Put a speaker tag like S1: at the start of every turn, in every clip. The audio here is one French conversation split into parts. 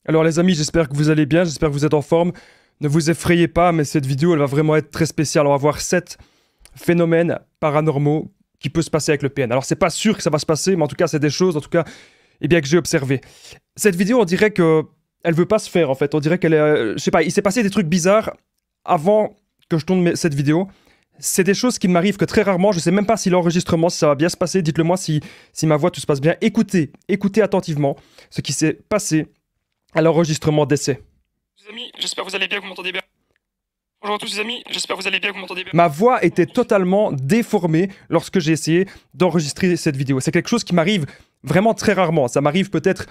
S1: Alors les amis, j'espère que vous allez bien, j'espère que vous êtes en forme. Ne vous effrayez pas, mais cette vidéo, elle va vraiment être très spéciale. On va voir 7 phénomènes paranormaux qui peuvent se passer avec le PN. Alors c'est pas sûr que ça va se passer, mais en tout cas, c'est des choses, en tout cas, eh bien, que j'ai observées. Cette vidéo, on dirait que elle veut pas se faire, en fait. On dirait qu'elle est... je sais pas, il s'est passé des trucs bizarres avant que je tourne cette vidéo. C'est des choses qui ne m'arrivent que très rarement. Je sais même pas si l'enregistrement, si ça va bien se passer. Dites-le moi si ma voix, tout se passe bien. Écoutez attentivement ce qui s'est passé à l'enregistrement d'essai.
S2: Les amis, j'espère que vous allez bien, que vous m'entendez bien. Bonjour à tous les amis, j'espère que vous allez bien, que vous m'entendez bien.
S1: Ma voix était totalement déformée lorsque j'ai essayé d'enregistrer cette vidéo. C'est quelque chose qui m'arrive vraiment très rarement. Ça m'arrive peut-être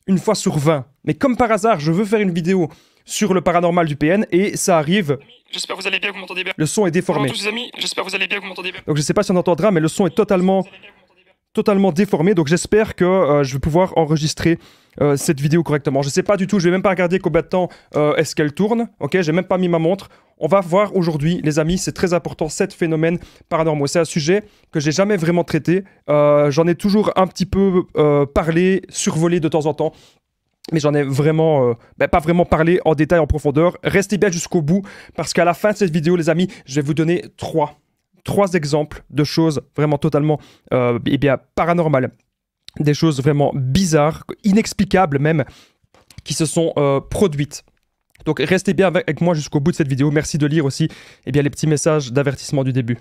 S1: une fois sur 20. Mais comme par hasard, je veux faire une vidéo sur le paranormal du PN et ça arrive.
S2: J'espère que vous allez bien, que vous m'entendez bien.
S1: Le son est déformé.
S2: Bonjour à tous les amis, j'espère que vous allez bien, que vous m'entendez bien.
S1: Donc je sais pas si on entendra, mais le son est totalement déformé. Donc j'espère que je vais pouvoir enregistrer cette vidéo correctement. Je sais pas du tout, je vais même pas regarder combien de temps est-ce qu'elle tourne. Ok, j'ai même pas mis ma montre. On va voir aujourd'hui, les amis, c'est très important, 7 phénomènes paranormaux. C'est un sujet que j'ai jamais vraiment traité. J'en ai toujours un petit peu parlé, survolé de temps en temps. Mais j'en ai vraiment, pas vraiment parlé en détail, en profondeur. Restez bien jusqu'au bout, parce qu'à la fin de cette vidéo, les amis, je vais vous donner 3 exemples de choses vraiment totalement paranormales. Des choses vraiment bizarres, inexplicables même, qui se sont produites. Donc restez bien avec moi jusqu'au bout de cette vidéo. Merci de lire aussi les petits messages d'avertissement du début.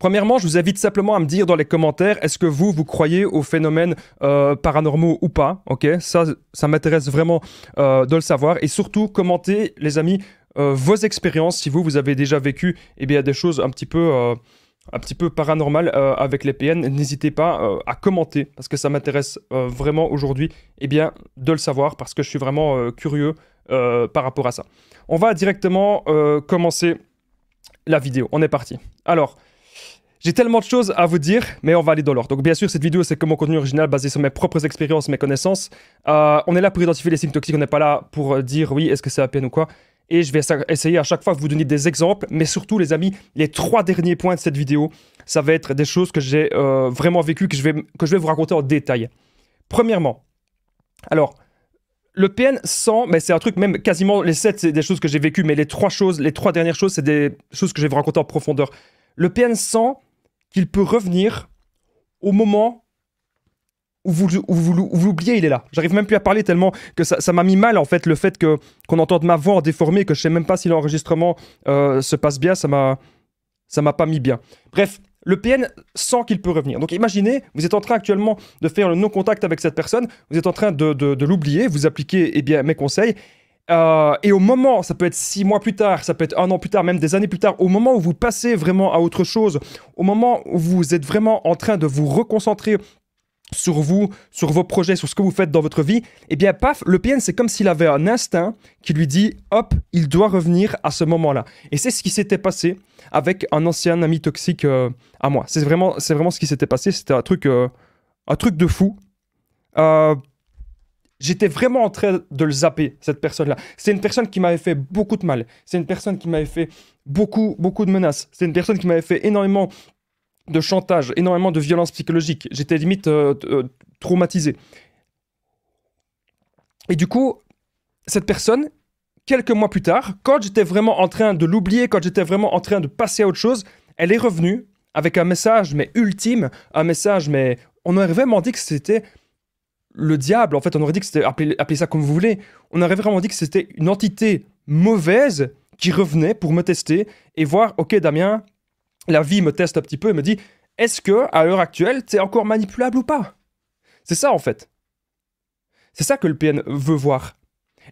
S1: Premièrement, je vous invite simplement à me dire dans les commentaires, est-ce que vous croyez aux phénomènes paranormaux ou pas? Ok, ça m'intéresse vraiment de le savoir. Et surtout, commentez, les amis, vos expériences, si vous avez déjà vécu des choses un petit peu paranormales avec les PN. N'hésitez pas à commenter, parce que ça m'intéresse vraiment aujourd'hui de le savoir, parce que je suis vraiment curieux par rapport à ça. On va directement commencer la vidéo. On est parti. Alors... j'ai tellement de choses à vous dire, mais on va aller dans l'ordre. Donc bien sûr, cette vidéo, c'est comme mon contenu original basé sur mes propres expériences, mes connaissances. On est là pour identifier les signes toxiques, on n'est pas là pour dire oui, est-ce que c'est la peine ou quoi. Et je vais essayer à chaque fois de vous donner des exemples, mais surtout les amis, les 3 derniers points de cette vidéo, ça va être des choses que j'ai vraiment vécues, que je vais vous raconter en détail. Premièrement, alors... le PN sent, mais c'est un truc, même quasiment les 7, c'est des choses que j'ai vécues, mais les 3 dernières choses, c'est des choses que je vais vous raconter en profondeur. Le PN sent qu'il peut revenir au moment où vous l'oubliez, il est là. J'arrive même plus à parler tellement que ça m'a mis mal, en fait, le fait qu'on entende ma voix en déformé, que je sais même pas si l'enregistrement se passe bien, ça m'a pas mis bien. Bref, le PN sent qu'il peut revenir. Donc imaginez, vous êtes en train actuellement de faire le non-contact avec cette personne, vous êtes en train de l'oublier, vous appliquez mes conseils, et au moment, ça peut être 6 mois plus tard, ça peut être 1 an plus tard, même des années plus tard, au moment où vous passez vraiment à autre chose, au moment où vous êtes vraiment en train de vous reconcentrer sur vous, sur vos projets, sur ce que vous faites dans votre vie, paf, le PN, c'est comme s'il avait un instinct qui lui dit, hop, il doit revenir à ce moment-là. Et c'est ce qui s'était passé avec un ancien ami toxique à moi. C'est vraiment ce qui s'était passé, c'était un truc de fou. J'étais vraiment en train de le zapper, cette personne-là. C'est une personne qui m'avait fait beaucoup de mal. C'est une personne qui m'avait fait beaucoup de menaces. C'est une personne qui m'avait fait énormément de chantage, énormément de violence psychologique. J'étais limite traumatisé. Et du coup, cette personne, quelques mois plus tard, quand j'étais vraiment en train de l'oublier, quand j'étais vraiment en train de passer à autre chose, elle est revenue avec un message, mais ultime, un message, mais on aurait vraiment dit que c'était le diable. En fait, on aurait dit que c'était, appelez ça comme vous voulez, on aurait vraiment dit que c'était une entité mauvaise qui revenait pour me tester et voir, ok Damien, la vie me teste un petit peu et me dit, est-ce que à l'heure actuelle, t'es encore manipulable ou pas? C'est ça en fait. C'est ça que le PN veut voir.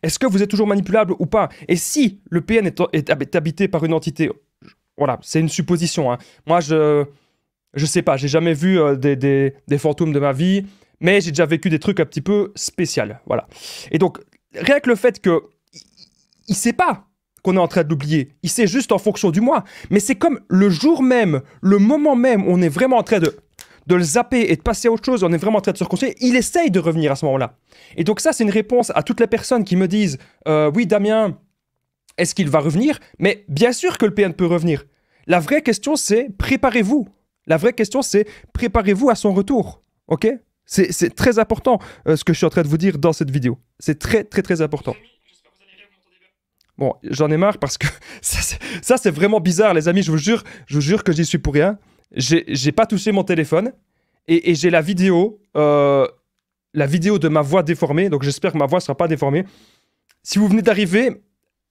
S1: Est-ce que vous êtes toujours manipulable ou pas? Et si le PN est habité par une entité, voilà, c'est une supposition, hein. Moi, je sais pas, j'ai jamais vu des fantômes de ma vie, mais j'ai déjà vécu des trucs un petit peu spéciaux, voilà. Et donc, rien que le fait que il sait pas qu'on est en train de l'oublier, il sait juste en fonction du mois, mais c'est comme le jour même, le moment même où on est vraiment en train de le zapper et de passer à autre chose, on est vraiment en train de se reconcilier, il essaye de revenir à ce moment-là. Et donc ça, c'est une réponse à toutes les personnes qui me disent oui Damien, est-ce qu'il va revenir? Mais bien sûr que le PN peut revenir. La vraie question, c'est préparez-vous. La vraie question, c'est préparez-vous à son retour. OK? C'est très important ce que je suis en train de vous dire dans cette vidéo. C'est très, très, très important. Bon, j'en ai marre parce que ça c'est vraiment bizarre, les amis. Je vous jure que j'y suis pour rien. J'ai pas touché mon téléphone et j'ai la vidéo de ma voix déformée. Donc j'espère que ma voix sera pas déformée. Si vous venez d'arriver,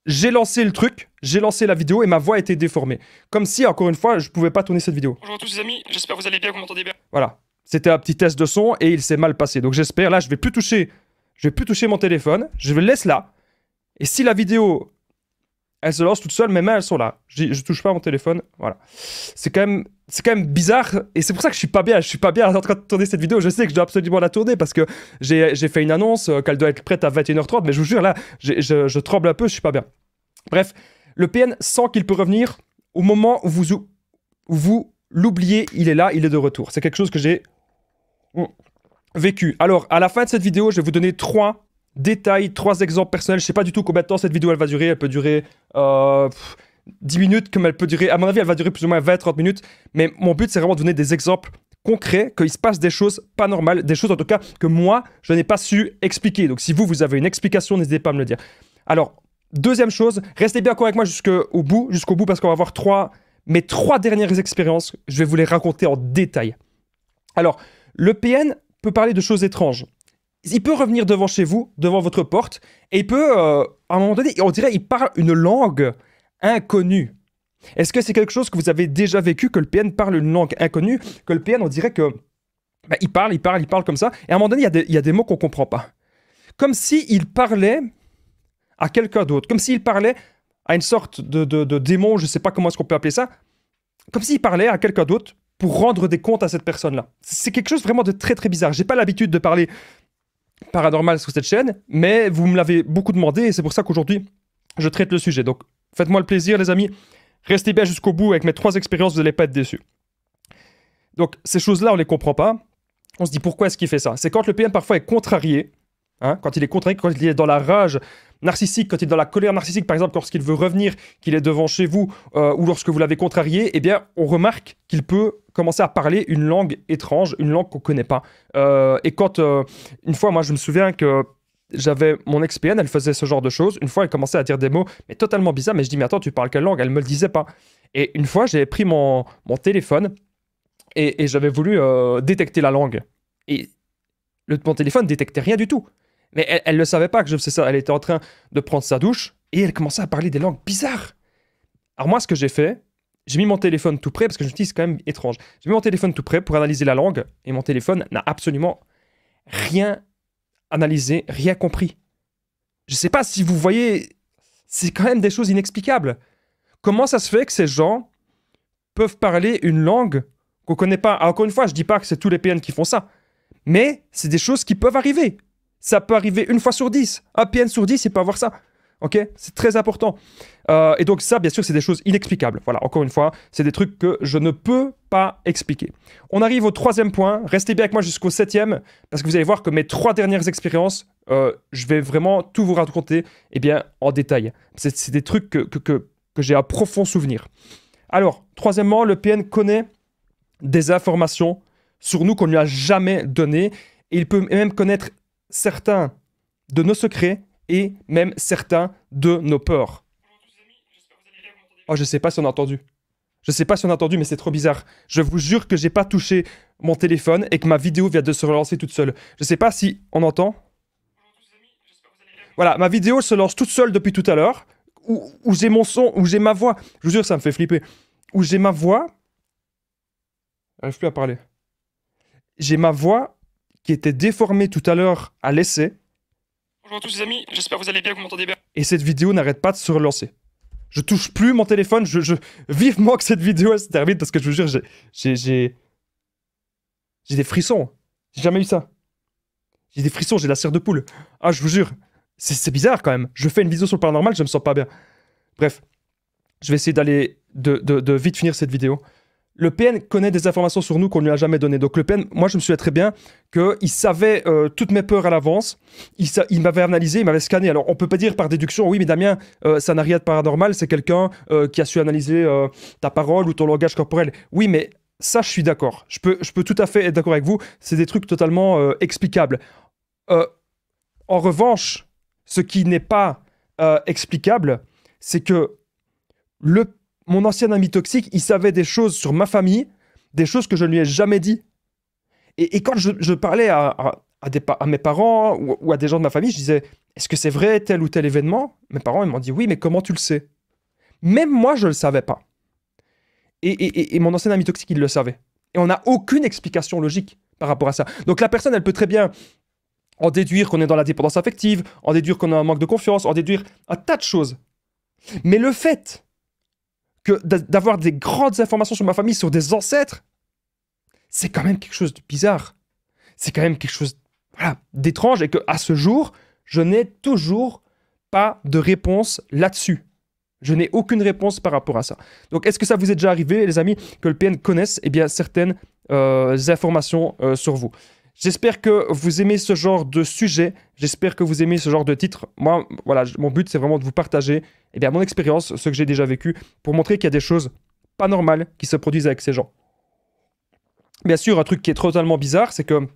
S1: j'ai lancé le truc, j'ai lancé la vidéo et ma voix a été déformée. Comme si, encore une fois, je pouvais pas tourner cette vidéo.
S2: Bonjour à tous les amis, j'espère que vous allez bien, que vous m'entendez bien.
S1: Voilà. C'était un petit test de son et il s'est mal passé. Donc j'espère, là, je vais plus toucher mon téléphone. Je le laisse là. Et si la vidéo, elle se lance toute seule, mes mains, elles sont là. Je touche pas à mon téléphone. Voilà. C'est quand même bizarre. Et c'est pour ça que je suis pas bien. Je suis pas bien en train de tourner cette vidéo. Je sais que je dois absolument la tourner parce que j'ai fait une annonce qu'elle doit être prête à 21h30. Mais je vous jure, là, je tremble un peu. Je suis pas bien. Bref, le PN sent qu'il peut revenir au moment où vous l'oubliez. Il est là, il est de retour. C'est quelque chose que j'ai vécu. Alors, à la fin de cette vidéo, je vais vous donner 3 détails, 3 exemples personnels. Je sais pas du tout combien de temps cette vidéo elle va durer. Elle peut durer 10 minutes, comme elle peut durer. À mon avis, elle va durer plus ou moins 20-30 minutes. Mais mon but, c'est vraiment de donner des exemples concrets, qu'il se passe des choses pas normales, des choses en tout cas que moi, je n'ai pas su expliquer. Donc, si vous avez une explication, n'hésitez pas à me le dire. Alors, deuxième chose, restez bien encore avec moi jusqu'au bout, parce qu'on va voir mes 3 dernières expériences. Je vais vous les raconter en détail. Alors, le PN peut parler de choses étranges. Il peut revenir devant chez vous, devant votre porte, et il peut, à un moment donné, on dirait il parle une langue inconnue. Est-ce que c'est quelque chose que vous avez déjà vécu, que le PN parle une langue inconnue, que le PN, on dirait que il parle comme ça, et à un moment donné, il y a des mots qu'on ne comprend pas. Comme s'il parlait à quelqu'un d'autre, comme s'il parlait à une sorte de démon, je ne sais pas comment est-ce qu'on peut appeler ça, comme s'il parlait à quelqu'un d'autre pour rendre des comptes à cette personne-là. C'est quelque chose vraiment de très très bizarre. J'ai pas l'habitude de parler paranormal sur cette chaîne, mais vous me l'avez beaucoup demandé et c'est pour ça qu'aujourd'hui, je traite le sujet. Donc, faites-moi le plaisir, les amis. Restez bien jusqu'au bout avec mes 3 expériences, vous n'allez pas être déçus. Donc, ces choses-là, on les comprend pas. On se dit, pourquoi est-ce qu'il fait ça? C'est quand le PM parfois est contrarié, hein, quand il est contrarié, quand il est dans la rage narcissique, quand il est dans la colère narcissique, par exemple, lorsqu'il veut revenir, qu'il est devant chez vous, ou lorsque vous l'avez contrarié, eh bien, on remarque qu'il peut commencer à parler une langue étrange, une langue qu'on ne connaît pas. Et quand, une fois, moi, je me souviens que j'avais mon ex-PN, elle faisait ce genre de choses. Une fois, elle commençait à dire des mots, mais totalement bizarres, mais je dis, mais attends, tu parles quelle langue? Elle me le disait pas. Et une fois, j'ai pris mon téléphone et j'avais voulu détecter la langue. Et mon téléphone détectait rien du tout. Mais elle ne savait pas que je faisais ça. Elle était en train de prendre sa douche et elle commençait à parler des langues bizarres. Alors moi, ce que j'ai fait, j'ai mis mon téléphone tout près parce que je me dis c'est quand même étrange. J'ai mis mon téléphone tout près pour analyser la langue et mon téléphone n'a absolument rien analysé, rien compris. Je ne sais pas si vous voyez, c'est quand même des choses inexplicables. Comment ça se fait que ces gens peuvent parler une langue qu'on ne connaît pas? Alors, encore une fois, je ne dis pas que c'est tous les PN qui font ça, mais c'est des choses qui peuvent arriver. Ça peut arriver une fois sur 10. Un PN sur 10, il peut avoir ça. Ok? C'est très important. Et donc ça, bien sûr, c'est des choses inexplicables. Voilà, encore une fois, c'est des trucs que je ne peux pas expliquer. On arrive au 3e point. Restez bien avec moi jusqu'au 7e, parce que vous allez voir que mes 3 dernières expériences, je vais vraiment tout vous raconter en détail. C'est des trucs que j'ai un profond souvenir. Alors, troisièmement, le PN connaît des informations sur nous qu'on ne lui a jamais données. Et il peut même connaître certains de nos secrets et même certains de nos peurs. Oh, je sais pas si on a entendu. Je sais pas si on a entendu, mais c'est trop bizarre. Je vous jure que j'ai pas touché mon téléphone et que ma vidéo vient de se relancer toute seule. Je sais pas si on entend. Voilà, ma vidéo se lance toute seule depuis tout à l'heure, où j'ai mon son, où j'ai ma voix. Je vous jure, ça me fait flipper. Où j'ai ma voix. J'arrive plus à parler. J'ai ma voix qui était déformée tout à l'heure à l'essai.
S2: Bonjour à tous les amis, j'espère que vous allez bien, que vous m'entendez bien.
S1: Et cette vidéo n'arrête pas de se relancer. Je touche plus mon téléphone, vivement que cette vidéo elle se termine parce que je vous jure, j'ai des frissons. J'ai jamais eu ça. J'ai des frissons, j'ai la chair de poule. Ah, je vous jure, c'est bizarre quand même. Je fais une vidéo sur le paranormal, je me sens pas bien. Bref, je vais essayer d'aller de vite finir cette vidéo. Le PN connaît des informations sur nous qu'on ne lui a jamais données. Donc le PN, moi je me souviens très bien qu'il savait toutes mes peurs à l'avance. Il m'avait analysé, il m'avait scanné. Alors on peut pas dire par déduction, oui mais Damien, ça n'a rien de paranormal, c'est quelqu'un qui a su analyser ta parole ou ton langage corporel. Oui mais ça, je suis d'accord. Je peux tout à fait être d'accord avec vous. C'est des trucs totalement explicables. Euh, En revanche, ce qui n'est pas explicable, c'est que mon ancien ami toxique, il savait des choses sur ma famille, des choses que je ne lui ai jamais dit. Et quand je parlais à mes parents ou à des gens de ma famille, je disais, est-ce que c'est vrai tel ou tel événement? Mes parents, ils m'ont dit, oui, mais comment tu le sais? Même moi, je ne le savais pas. Et mon ancien ami toxique, il le savait. Et on n'a aucune explication logique par rapport à ça. Donc la personne, elle peut très bien en déduire qu'on est dans la dépendance affective, en déduire qu'on a un manque de confiance, en déduire un tas de choses. Mais le fait d'avoir des grandes informations sur ma famille, sur des ancêtres, c'est quand même quelque chose de bizarre. C'est quand même quelque chose, voilà, d'étrange et qu'à ce jour, je n'ai toujours pas de réponse là-dessus. Je n'ai aucune réponse par rapport à ça. Donc, est-ce que ça vous est déjà arrivé, les amis, que le PN connaisse certaines informations sur vous? J'espère que vous aimez ce genre de sujet. J'espère que vous aimez ce genre de titre. Moi, voilà, mon but, c'est vraiment de vous partager mon expérience, ce que j'ai déjà vécu, pour montrer qu'il y a des choses pas normales qui se produisent avec ces gens. Bien sûr, un truc qui est totalement bizarre, c'est que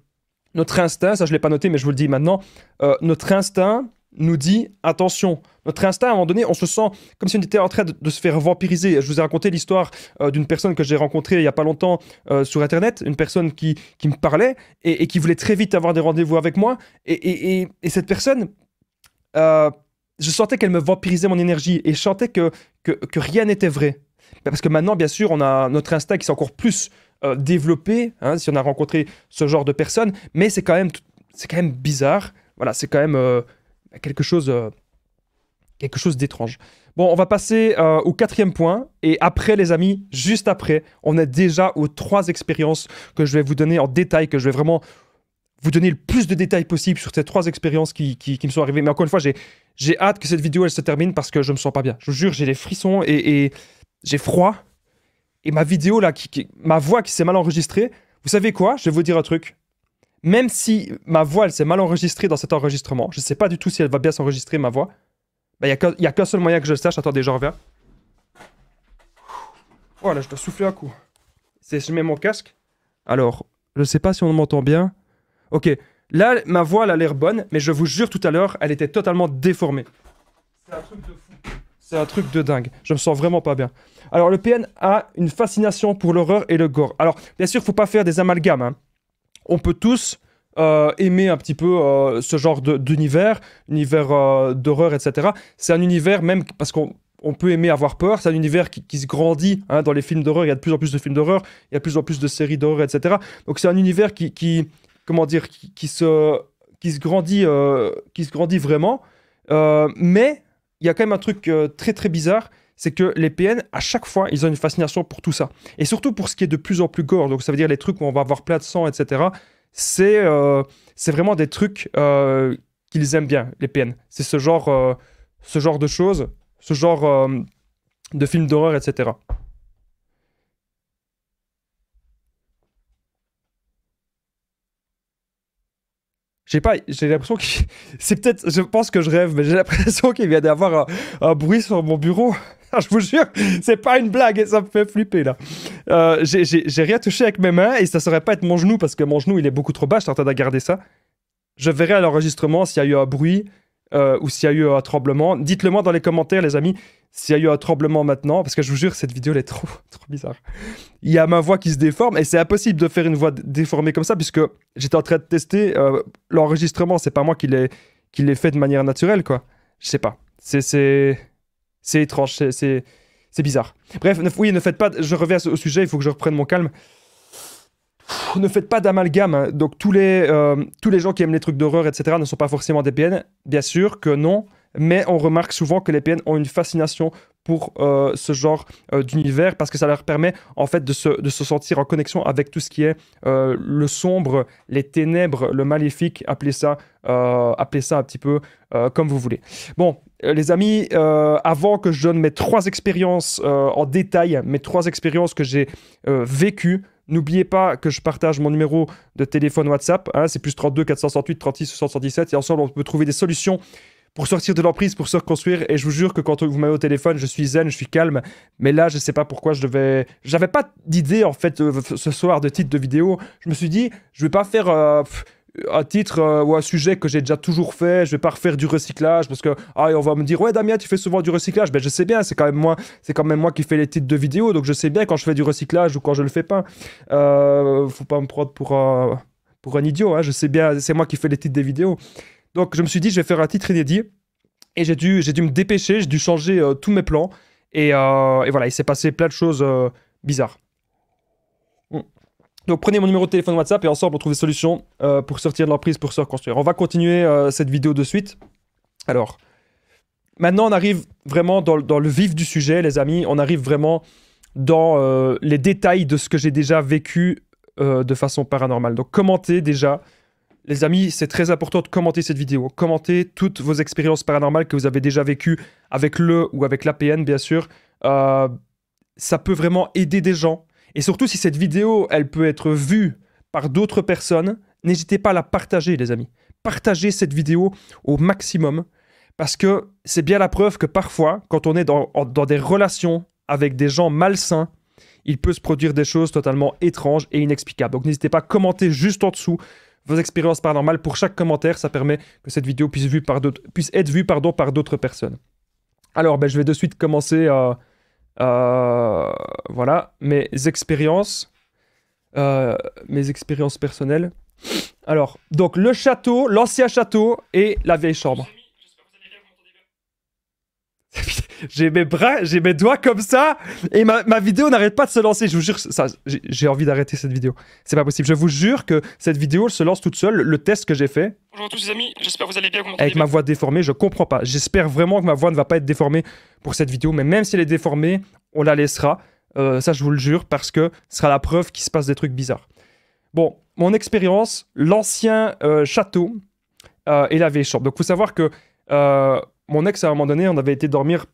S1: notre instinct, ça je ne l'ai pas noté, mais je vous le dis maintenant, notre instinct nous dit attention. Notre instinct, à un moment donné, on se sent comme si on était en train de se faire vampiriser. Je vous ai raconté l'histoire d'une personne que j'ai rencontrée il n'y a pas longtemps sur Internet, une personne qui me parlait et qui voulait très vite avoir des rendez-vous avec moi. Et cette personne, je sentais qu'elle me vampirisait mon énergie et je sentais que rien n'était vrai. Parce que maintenant, bien sûr, on a notre instinct qui s'est encore plus développé, hein, si on a rencontré ce genre de personnes, mais c'est quand même bizarre. Voilà, c'est quand même quelque chose d'étrange. Bon, on va passer au 4e point. Et après, les amis, juste après, on est déjà aux 3 expériences que je vais vous donner en détail, que je vais vraiment vous donner le plus de détails possible sur ces 3 expériences qui me sont arrivées. Mais encore une fois, j'ai hâte que cette vidéo elle se termine parce que je me sens pas bien. Je vous jure, j'ai des frissons et j'ai froid. Et ma vidéo, là, ma voix qui s'est mal enregistrée, vous savez quoi? Je vais vous dire un truc. Même si ma voix, elle s'est mal enregistrée dans cet enregistrement, je ne sais pas du tout si elle va bien s'enregistrer, ma voix, il n'y a qu'un seul moyen que je le sache. Attendez, je reviens. Voilà, je dois souffler un coup. Je mets mon casque. Alors, je ne sais pas si on m'entend bien. Ok, là, ma voix, elle a l'air bonne, mais je vous jure, tout à l'heure, elle était totalement déformée. C'est un truc de fou. C'est un truc de dingue. Je me sens vraiment pas bien. Alors, le PN a une fascination pour l'horreur et le gore. Alors, bien sûr, il ne faut pas faire des amalgames, hein. On peut tous aimer un petit peu ce genre d'univers, univers d'horreur, etc. C'est un univers, même parce qu'on peut aimer avoir peur, c'est un univers qui se grandit, hein, dans les films d'horreur. Il y a de plus en plus de films d'horreur, il y a de plus en plus de séries d'horreur, etc. Donc c'est un univers qui se grandit vraiment. Mais il y a quand même un truc très très bizarre, c'est que les PN, à chaque fois, ils ont une fascination pour tout ça. Et surtout pour ce qui est de plus en plus gore, donc ça veut dire les trucs où on va avoir plein de sang, etc. C'est vraiment des trucs qu'ils aiment bien, les PN. C'est ce genre de choses, ce genre de films d'horreur, etc. J'ai l'impression que c'est peut-être, je pense que je rêve, mais j'ai l'impression qu'il vient d'avoir un bruit sur mon bureau. Je vous jure, c'est pas une blague et ça me fait flipper là. J'ai rien touché avec mes mains et ça saurait pas être mon genou parce que mon genou il est beaucoup trop bas, je suis en train de garder ça. Je verrai à l'enregistrement s'il y a eu un bruit ou s'il y a eu un tremblement. Dites-le moi dans les commentaires, les amis, s'il y a eu un tremblement maintenant, parce que je vous jure, cette vidéo elle est trop bizarre. Il y a ma voix qui se déforme et c'est impossible de faire une voix déformée comme ça puisque j'étais en train de tester l'enregistrement, c'est pas moi qui l'ai fait de manière naturelle, quoi. Je sais pas. C'est étrange, c'est bizarre. Bref, oui, ne faites pas... Je reviens au sujet, il faut que je reprenne mon calme. Ne faites pas d'amalgame, hein. Donc tous les gens qui aiment les trucs d'horreur, etc. ne sont pas forcément des PN. Bien sûr que non, mais on remarque souvent que les PN ont une fascination pour ce genre d'univers parce que ça leur permet en fait de se sentir en connexion avec tout ce qui est le sombre, les ténèbres, le maléfique, appelez ça un petit peu comme vous voulez. Bon, les amis, avant que je donne mes 3 expériences en détail, mes 3 expériences que j'ai vécues, n'oubliez pas que je partage mon numéro de téléphone WhatsApp, hein, c'est plus 32 468 36 77 et ensemble on peut trouver des solutions pour sortir de l'emprise, pour se reconstruire. Et je vous jure que quand vous m'avez au téléphone, je suis zen, je suis calme. Mais là, je sais pas pourquoi j'avais pas d'idée, en fait, ce soir de titre de vidéo. Je me suis dit, je vais pas faire un titre ou un sujet que j'ai déjà toujours fait. Je vais pas refaire du recyclage parce que, on va me dire, ouais, Damien, tu fais souvent du recyclage. Ben, je sais bien, c'est quand même moi qui fais les titres de vidéo. Donc, je sais bien quand je fais du recyclage ou quand je le fais pas. Faut pas me prendre pour un idiot, hein. Je sais bien, c'est moi qui fais les titres des vidéos. Donc je me suis dit, je vais faire un titre inédit. Et j'ai dû me dépêcher, j'ai dû changer tous mes plans. Et voilà, il s'est passé plein de choses bizarres. Donc prenez mon numéro de téléphone WhatsApp et ensemble on trouve des solutions pour sortir de l'emprise, pour se reconstruire. On va continuer cette vidéo de suite. Alors, maintenant on arrive vraiment dans le vif du sujet, les amis. On arrive vraiment dans les détails de ce que j'ai déjà vécu de façon paranormale. Donc commentez déjà. Les amis, c'est très important de commenter cette vidéo. Commentez toutes vos expériences paranormales que vous avez déjà vécues avec le ou avec l'APN, bien sûr. Ça peut vraiment aider des gens. Et surtout, si cette vidéo, elle peut être vue par d'autres personnes, n'hésitez pas à la partager, les amis. Partagez cette vidéo au maximum. Parce que c'est bien la preuve que parfois, quand on est dans des relations avec des gens malsains, il peut se produire des choses totalement étranges et inexplicables. Donc n'hésitez pas à commenter juste en dessous vos expériences paranormales. Pour chaque commentaire, ça permet que cette vidéo puisse être vue par d'autres personnes. Alors, je vais de suite commencer voilà, mes expériences personnelles. Alors, donc le château, l'ancien château et la vieille chambre. J'ai mes doigts comme ça et ma vidéo n'arrête pas de se lancer. Je vous jure, j'ai envie d'arrêter cette vidéo. C'est pas possible. Je vous jure que cette vidéo se lance toute seule. Le test que j'ai fait.
S2: Bonjour à tous les amis, j'espère que vous allez bien, vous m'entendez
S1: Avec
S2: bien.
S1: ma voix déformée, je comprends pas. J'espère vraiment que ma voix ne va pas être déformée pour cette vidéo. Mais même si elle est déformée, on la laissera. Ça, je vous le jure, parce que ce sera la preuve qu'il se passe des trucs bizarres. Bon, mon expérience, l'ancien château et la vieille chambre. Donc, il faut savoir que mon ex, à un moment donné, on avait été dormir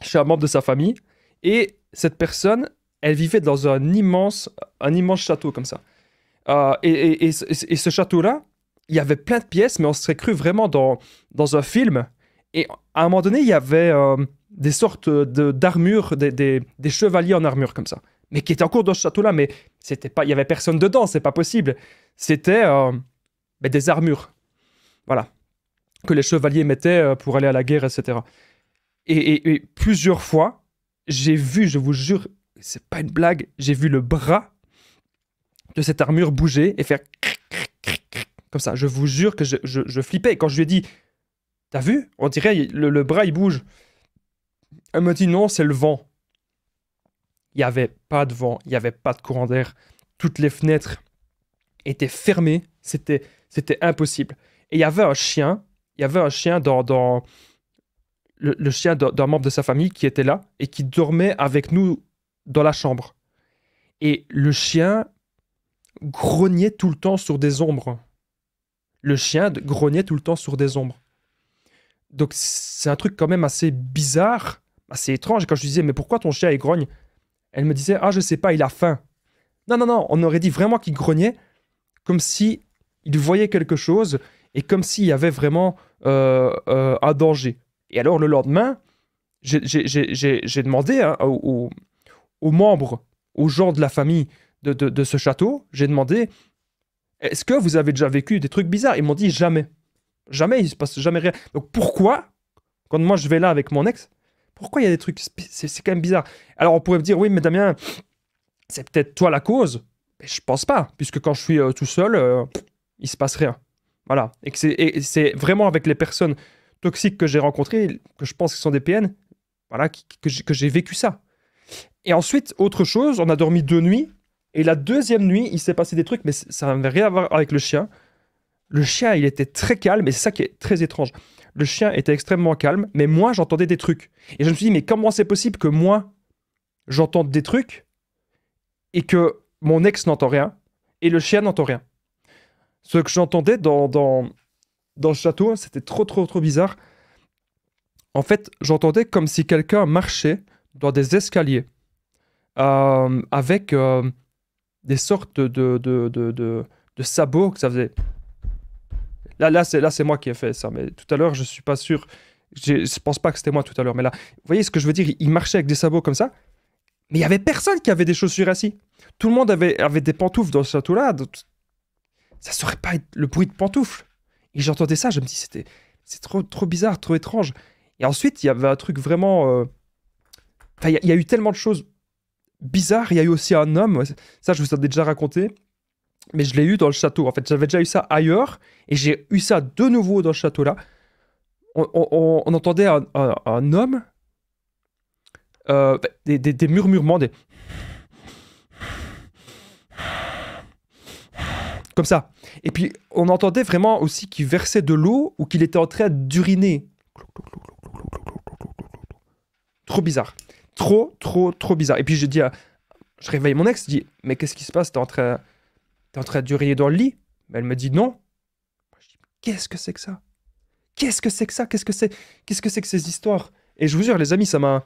S1: chez un membre de sa famille, et cette personne, elle vivait dans un immense château comme ça. Et ce château-là, il y avait plein de pièces, mais on se serait cru vraiment dans un film. Et à un moment donné, il y avait des sortes d'armures, des chevaliers en armure comme ça, mais qui étaient en cours dans ce château-là, mais il y avait personne dedans, c'est pas possible. C'était des armures, voilà, que les chevaliers mettaient pour aller à la guerre, etc. Et plusieurs fois, j'ai vu, je vous jure, c'est pas une blague, j'ai vu le bras de cette armure bouger et faire comme ça. Je vous jure que je flippais. Quand je lui ai dit, t'as vu? On dirait le bras, il bouge. Elle me dit non, c'est le vent. Il n'y avait pas de vent, il n'y avait pas de courant d'air. Toutes les fenêtres étaient fermées. C'était impossible. Et il y avait un chien dans le chien d'un membre de sa famille qui était là et qui dormait avec nous dans la chambre. Et le chien grognait tout le temps sur des ombres. Le chien grognait tout le temps sur des ombres. Donc c'est un truc quand même assez bizarre, assez étrange. Et quand je lui disais, mais pourquoi ton chien il grogne? Elle me disait, je sais pas, il a faim. Non, on aurait dit vraiment qu'il grognait comme si il voyait quelque chose et comme s'il y avait vraiment un danger. Et alors, le lendemain, j'ai demandé aux membres, aux gens de la famille de ce château, j'ai demandé, est-ce que vous avez déjà vécu des trucs bizarres? Ils m'ont dit, jamais. Jamais, il se passe jamais rien. Donc, pourquoi, quand moi je vais là avec mon ex, pourquoi il y a des trucs, c'est quand même bizarre. Alors, on pourrait me dire, oui, mais Damien, c'est peut-être toi la cause. Mais je pense pas, puisque quand je suis tout seul, il se passe rien. Voilà. Et c'est vraiment avec les personnes toxiques que j'ai rencontrés, que je pense qu'ils sont des PN, voilà, que j'ai vécu ça. Et ensuite, autre chose, on a dormi 2 nuits, et la deuxième nuit, il s'est passé des trucs, mais ça n'avait rien à voir avec le chien. Le chien, il était très calme, et c'est ça qui est très étrange. Le chien était extrêmement calme, mais moi, j'entendais des trucs. Et je me suis dit, mais comment c'est possible que moi, j'entende des trucs, et que mon ex n'entend rien, et le chien n'entend rien? Ce que j'entendais dans le château, c'était trop bizarre. En fait, j'entendais comme si quelqu'un marchait dans des escaliers avec des sortes de sabots que ça faisait. Là, c'est moi qui ai fait ça, mais tout à l'heure, je suis pas sûr. Je pense pas que c'était moi tout à l'heure, mais là, vous voyez ce que je veux dire? Il marchait avec des sabots comme ça, mais il y avait personne qui avait des chaussures assis. Tout le monde avait des pantoufles dans ce château-là. Donc ça saurait pas être le bruit de pantoufles. Et j'entendais ça, je me dis, c'est trop bizarre, trop étrange. Et ensuite, il y avait un truc vraiment... Enfin, il y a eu tellement de choses bizarres. Il y a eu aussi un homme, ça, je vous ai déjà raconté, mais je l'ai eu dans le château. En fait, j'avais déjà eu ça ailleurs, et j'ai eu ça de nouveau dans ce château-là. On entendait un homme, des murmurements, comme ça. Et puis, on entendait vraiment aussi qu'il versait de l'eau ou qu'il était en train d'uriner. Trop bizarre. Trop bizarre. Et puis, je réveille mon ex, je dis, mais qu'est-ce qui se passe? T'es en train d'uriner dans le lit? Mais elle me dit non. Je dis, qu'est-ce que c'est que ça? Qu'est-ce que c'est que ça? Qu'est-ce que c'est que ces histoires? Et je vous jure, les amis, ça m'a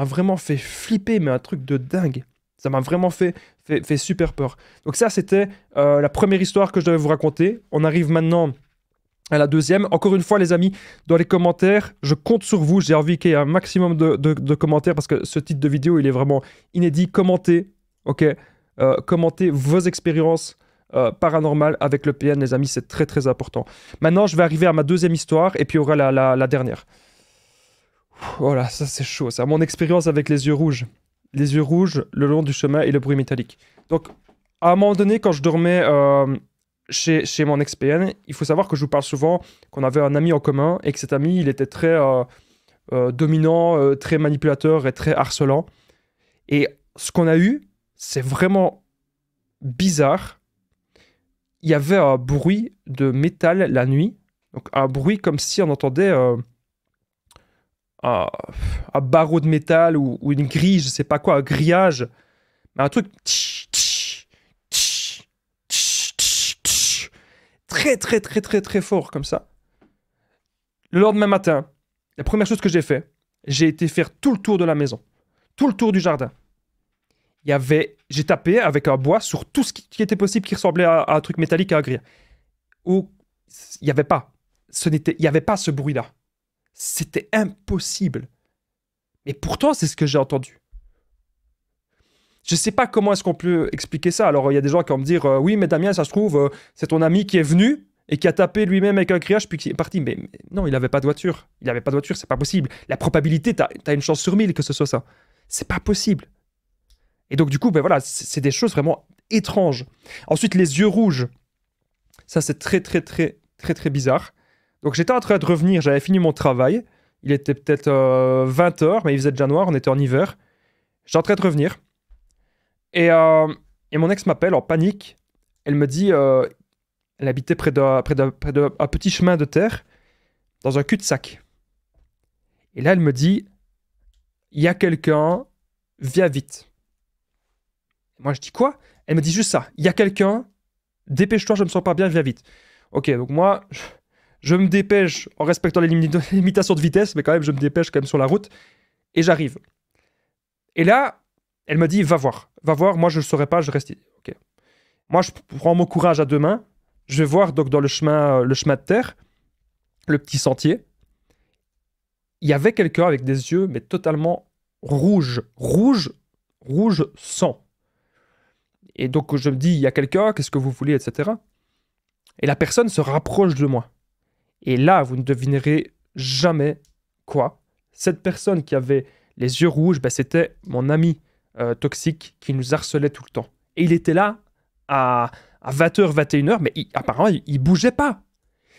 S1: vraiment fait flipper, mais un truc de dingue. Ça m'a vraiment fait super peur. Donc ça, c'était la première histoire que je devais vous raconter. On arrive maintenant à la deuxième. Encore une fois, les amis, dans les commentaires, je compte sur vous. J'ai envie qu'il y ait un maximum de commentaires parce que ce titre de vidéo, il est vraiment inédit. Commentez, ok? Commentez vos expériences paranormales avec le PN, les amis. C'est très important. Maintenant, je vais arriver à ma deuxième histoire et puis il y aura la dernière. Voilà, ça c'est chaud. C'est mon expérience avec les yeux rouges. Les yeux rouges le long du chemin et le bruit métallique. Donc, à un moment donné, quand je dormais chez mon ex-PN, il faut savoir que je vous parle souvent qu'on avait un ami en commun et que cet ami, il était très dominant, très manipulateur et très harcelant. Et ce qu'on a eu, c'est vraiment bizarre. Il y avait un bruit de métal la nuit. Donc, un bruit comme si on entendait... un barreau de métal ou une grille, je sais pas quoi, un grillage, mais un truc très fort comme ça. Le lendemain matin, la première chose que j'ai fait, j'ai été faire tout le tour de la maison, tout le tour du jardin. J'ai tapé avec un bois sur tout ce qui était possible qui ressemblait à un truc métallique, à un grillage. Où il n'y avait pas, il n'y avait pas ce bruit-là. C'était impossible. Mais pourtant, c'est ce que j'ai entendu. Je ne sais pas comment est-ce qu'on peut expliquer ça. Alors, il y a des gens qui vont me dire oui, mais Damien, ça se trouve, c'est ton ami qui est venu et qui a tapé lui-même avec un grillage puis qui est parti. Mais non, il n'avait pas de voiture. Il n'avait pas de voiture, c'est pas possible. La probabilité, t'as une chance sur 1000 que ce soit ça. C'est pas possible. Et donc, du coup, ben voilà, c'est des choses vraiment étranges. Ensuite, les yeux rouges. Ça, c'est très bizarre. Donc j'étais en train de revenir, j'avais fini mon travail. Il était peut-être 20h, mais il faisait déjà noir, on était en hiver. J'étais en train de revenir. Et mon ex m'appelle en panique. Elle me dit, elle habitait près d'un petit chemin de terre, dans un cul-de-sac. Et là, elle me dit, il y a quelqu'un, viens vite. Moi, je dis quoi? Elle me dit juste ça, il y a quelqu'un, dépêche-toi, je me sens pas bien, viens vite. Ok, donc moi... Je me dépêche en respectant les limitations de vitesse, mais quand même, je me dépêche quand même sur la route. Et j'arrive. Et là, elle me dit, va voir, moi je ne saurais pas, je reste ici. Okay. Moi, je prends mon courage à deux mains. Je vais voir donc dans le chemin de terre, le petit sentier. Il y avait quelqu'un avec des yeux, mais totalement rouge sang. Et donc, je me dis, il y a quelqu'un, qu'est-ce que vous voulez, etc. Et la personne se rapproche de moi. Et là, vous ne devinerez jamais quoi. Cette personne qui avait les yeux rouges, ben, c'était mon ami toxique qui nous harcelait tout le temps. Et il était là à 20h, 21h, mais apparemment, il bougeait pas.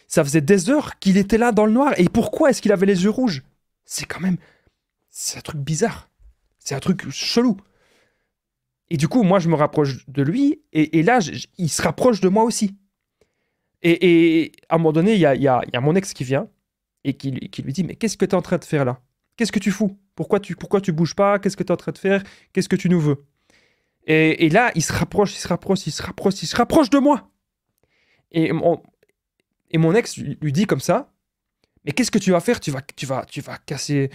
S1: Ça faisait des heures qu'il était là dans le noir. Et pourquoi est-ce qu'il avait les yeux rouges? C'est un truc bizarre. C'est un truc chelou. Et du coup, moi, je me rapproche de lui. Et là, il se rapproche de moi aussi. Et à un moment donné, il y a mon ex qui vient et qui lui dit « Mais qu'est-ce que tu es en train de faire là? Qu'est-ce que tu fous? Pourquoi tu bouges pas? Qu'est-ce que tu es en train de faire? Qu'est-ce que tu nous veux ?» Et là, il se rapproche de moi. Et mon ex lui dit comme ça « Mais qu'est-ce que tu vas faire? Tu vas casser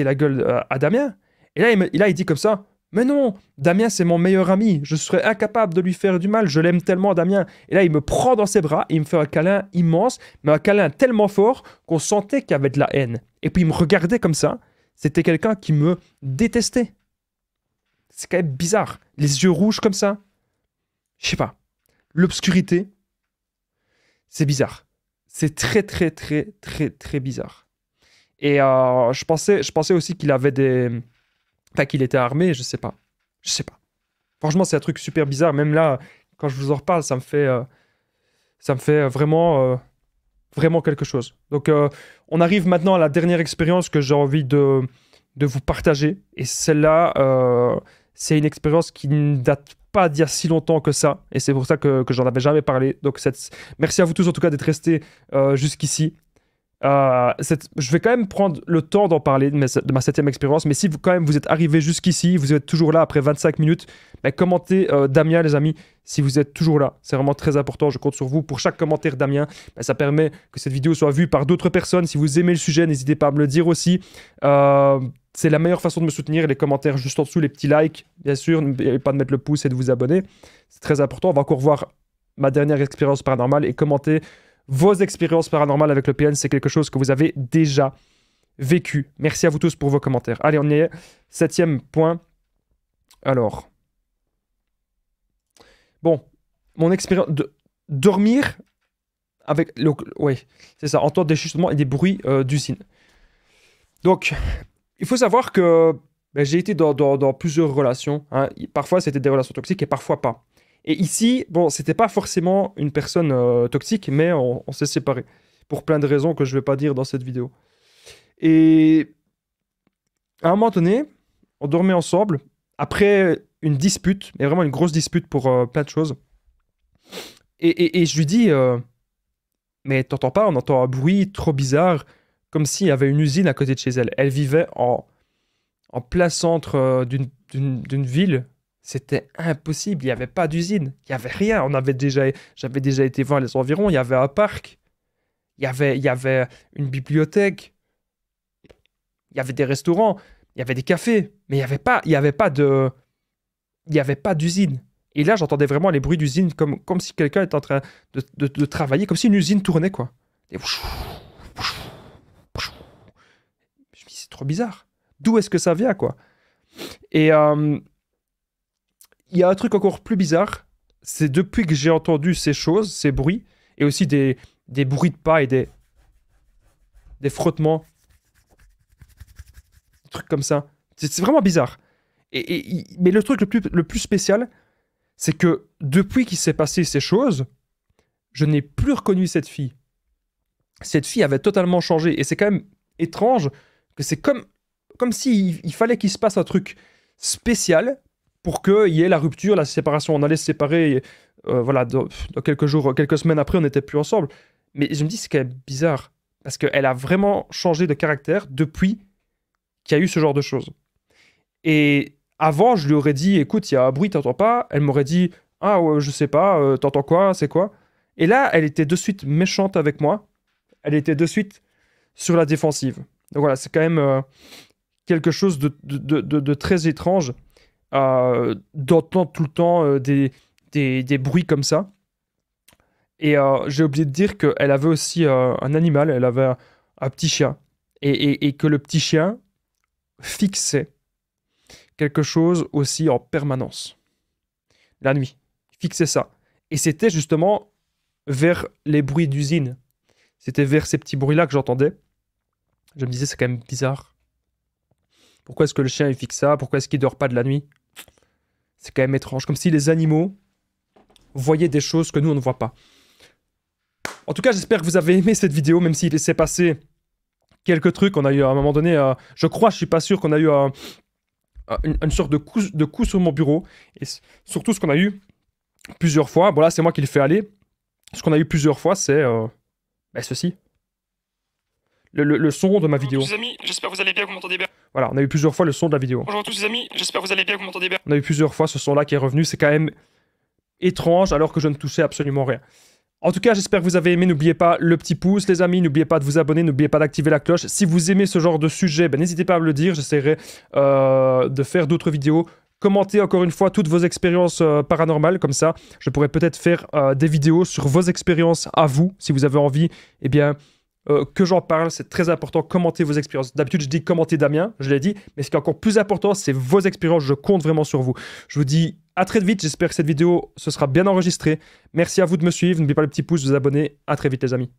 S1: la gueule à Damien ?» Et là, il dit comme ça Mais non, Damien, c'est mon meilleur ami. Je serais incapable de lui faire du mal. Je l'aime tellement, Damien. Et là, il me prend dans ses bras et il me fait un câlin immense, mais un câlin tellement fort qu'on sentait qu'il y avait de la haine. Et puis, il me regardait comme ça. C'était quelqu'un qui me détestait. C'est quand même bizarre. Les yeux rouges comme ça. Je sais pas. L'obscurité. C'est bizarre. C'est très, très, très, très, très bizarre. Et je pensais aussi qu'il avait des... Enfin, qu'il était armé, je sais pas. Je sais pas. Franchement, c'est un truc super bizarre. Même là, quand je vous en reparle, ça me fait vraiment, vraiment quelque chose. Donc, on arrive maintenant à la dernière expérience que j'ai envie de vous partager. Et celle-là, c'est une expérience qui ne date pas d'il y a si longtemps que ça. Et c'est pour ça que j'en avais jamais parlé. Donc, merci à vous tous, en tout cas, d'être restés jusqu'ici. Je vais quand même prendre le temps d'en parler de ma 7e expérience, mais si quand même vous êtes arrivé jusqu'ici, vous êtes toujours là après 25 minutes, bah, commentez Damien les amis, si vous êtes toujours là, c'est vraiment très important, je compte sur vous. Pour chaque commentaire Damien, bah, ça permet que cette vidéo soit vue par d'autres personnes. Si vous aimez le sujet, n'hésitez pas à me le dire aussi. C'est la meilleure façon de me soutenir, les commentaires juste en dessous, les petits likes, bien sûr, n'oubliez pas de mettre le pouce et de vous abonner, c'est très important. On va encore voir ma dernière expérience paranormale et commenter vos expériences paranormales avec le PN, c'est quelque chose que vous avez déjà vécu. Merci à vous tous pour vos commentaires. Allez, on y est. 7e point. Alors. Bon, mon expérience de dormir avec... Oui, c'est ça, entendre des chuchotements et des bruits d'usine. Donc, il faut savoir que j'ai été dans plusieurs relations. Hein. Parfois, c'était des relations toxiques et parfois pas. Et ici, bon, c'était pas forcément une personne toxique, mais on s'est séparés. Pour plein de raisons que je vais pas dire dans cette vidéo. Et à un moment donné, on dormait ensemble, après une dispute, mais vraiment une grosse dispute pour plein de choses. Et je lui dis, mais t'entends pas, on entend un bruit trop bizarre, comme s'il y avait une usine à côté de chez elle. Elle vivait en plein centre d'une ville. C'était impossible, il n'y avait pas d'usine, il n'y avait rien. J'avais déjà été voir les environs, il y avait un parc, il y avait une bibliothèque, il y avait des restaurants, il y avait des cafés, mais il n'y avait pas d'usine. Et là, j'entendais vraiment les bruits d'usine comme si quelqu'un était en train de travailler, comme si une usine tournait, quoi. Et... Je me dis, c'est trop bizarre. D'où est-ce que ça vient, quoi? Et... il y a un truc encore plus bizarre, c'est depuis que j'ai entendu ces choses, ces bruits, et aussi des bruits de pas et des frottements, des trucs comme ça. C'est vraiment bizarre. Mais le truc le plus spécial, c'est que depuis qu'il s'est passé ces choses, je n'ai plus reconnu cette fille. Cette fille avait totalement changé, et c'est quand même étrange que c'est comme s'il fallait qu'il se passe un truc spécial pour qu'il y ait la rupture, la séparation. On allait se séparer, voilà, dans quelques jours, quelques semaines après, on n'était plus ensemble. Mais je me dis, c'est quand même bizarre, parce qu'elle a vraiment changé de caractère depuis qu'il y a eu ce genre de choses. Et avant, je lui aurais dit, écoute, il y a un bruit, t'entends pas? Elle m'aurait dit, ah, ouais, je sais pas, t'entends quoi, c'est quoi? Et là, elle était de suite méchante avec moi. Elle était de suite sur la défensive. Donc voilà, c'est quand même quelque chose de très étrange. D'entendre tout le temps des bruits comme ça. Et j'ai oublié de dire qu'elle avait aussi un animal, elle avait un petit chien. Et que le petit chien fixait quelque chose aussi en permanence. La nuit. Il fixait ça. Et c'était justement vers les bruits d'usine. C'était vers ces petits bruits-là que j'entendais. Je me disais, c'est quand même bizarre. Pourquoi est-ce que le chien il fixe ça? Pourquoi est-ce qu'il dort pas de la nuit? C'est quand même étrange. Comme si les animaux voyaient des choses que nous, on ne voit pas. En tout cas, j'espère que vous avez aimé cette vidéo, même s'il s'est passé quelques trucs. On a eu à un moment donné, je suis pas sûr qu'on a eu une sorte de coup sur mon bureau. Et surtout, ce qu'on a eu plusieurs fois, bon là, c'est moi qui le fais aller. Ce qu'on a eu plusieurs fois, c'est ceci. Le son de ma vidéo.
S2: Bonjour tous les amis, j'espère que vous allez bien, que vous m'entendez bien.
S1: Voilà, on a eu plusieurs fois le son de la vidéo.
S2: Bonjour à tous les amis, j'espère que vous allez bien, que vous m'entendez bien.
S1: On a eu plusieurs fois ce son-là qui est revenu. C'est quand même étrange alors que je ne touchais absolument rien. En tout cas, j'espère que vous avez aimé. N'oubliez pas le petit pouce, les amis. N'oubliez pas de vous abonner. N'oubliez pas d'activer la cloche. Si vous aimez ce genre de sujet, n'hésitez pas à me le dire. J'essaierai de faire d'autres vidéos Commentez encore une fois toutes vos expériences paranormales, comme ça je pourrais peut-être faire des vidéos sur vos expériences à vous, si vous avez envie, eh bien, que j'en parle, c'est très important, commentez vos expériences. D'habitude je dis commentez Damien, je l'ai dit, mais ce qui est encore plus important, c'est vos expériences, je compte vraiment sur vous. Je vous dis à très vite, j'espère que cette vidéo se sera bien enregistrée. Merci à vous de me suivre, n'oubliez pas le petit pouce, vous abonner, à très vite les amis.